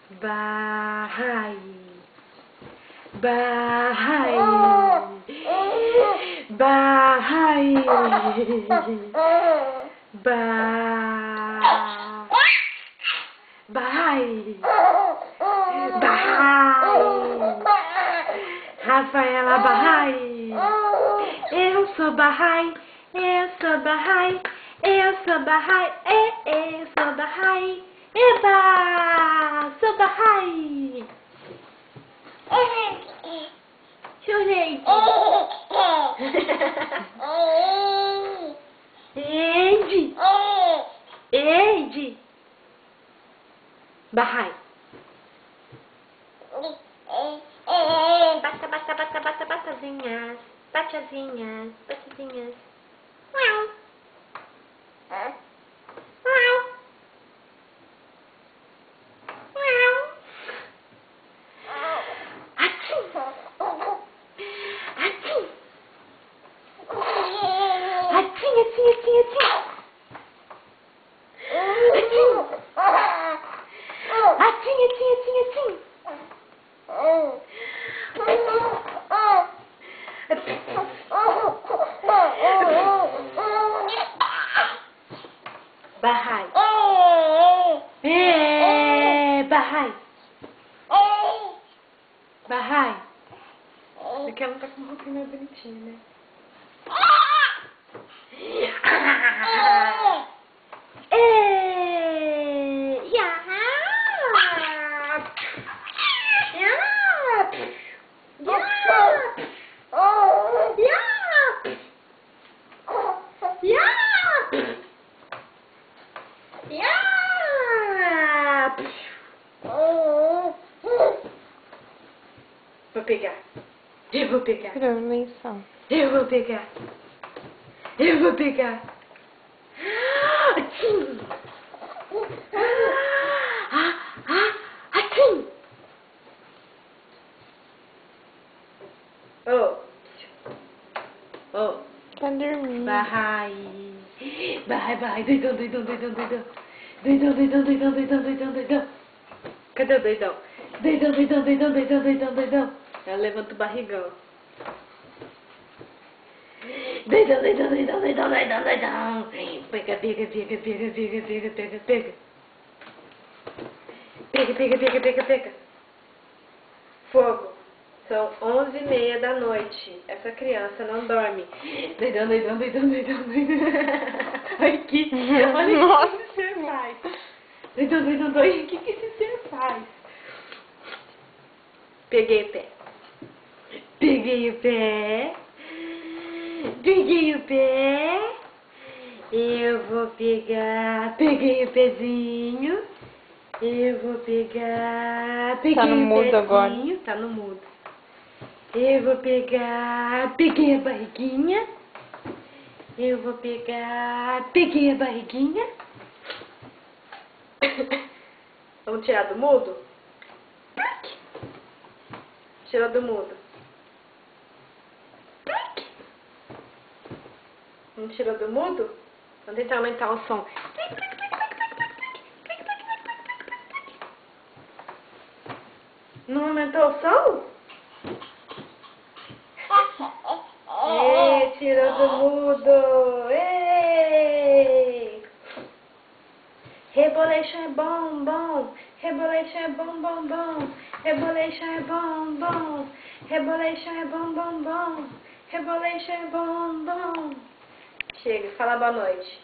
Bahai. Bahai. Bahai. Bahai. Bahai. Rafaela Bahai. Eu sou Bahai. Eu sou Bahai. Eu sou Bahai. Eu sou Bahai. Eba! Sou Bahai. Chorei. Eide. Eide. Bahai. Bata, bata, bata, bata, batazinhas. Batazinhas. Batazinhas. Miau. Miau. Miau. Atim. Atim. Atim, atim, atim, atim. Atim. Atim, atim, atim, atim. Bahai. Bahai. Bahai. Porque ela não tá com uma roupinha bonitinha, né? Vou pegar. Eu vou pegar. Eu vou pegar. Eu vou pegar. Atim. Atim. Oh. Oh. Tá dormindo. Bahai. Bahai, Bahai. Doidão, doidão, doidão, doidão. Doidão, doidão, doidão, doidão, doidão, doidão. Cadê o doidão? Doidão, doidão, doidão, doidão, doidão, doidão. Ela levanta o barrigão. Doidão, doidão, doidão, doidão, doidão, doidão. Pega, pega, pega, pega, pega, pega, pega, pega. Pega, pega, pega, pega, pega. Fogo. São 11h30 da noite. Essa criança não dorme. Doidão, doidão, doidão, doidão, doidão. Olha aqui. Olha o que esse ser faz. Doidão, doidão, doidão. O que esse ser faz? Peguei o pé. Peguei o pé. Peguei o pé. Eu vou pegar. Peguei o pezinho. Eu vou pegar. Peguei tá no mudo o pezinho. agora. Tá no mudo. Eu vou pegar. Peguei a barriguinha. Eu vou pegar. Peguei a barriguinha. Vamos tirar do mudo? Tira do mudo. Não tirou do mudo? Vamos tentar aumentar o som. Não aumentou o som? Tirou do mudo. Ei! Rebolation é bom, bom. Rebolation é bom, bom, bom. Rebolation é bom, bom. Rebolation é bom, bom, bom. Rebolation é bom, bom. Chega, fala boa noite.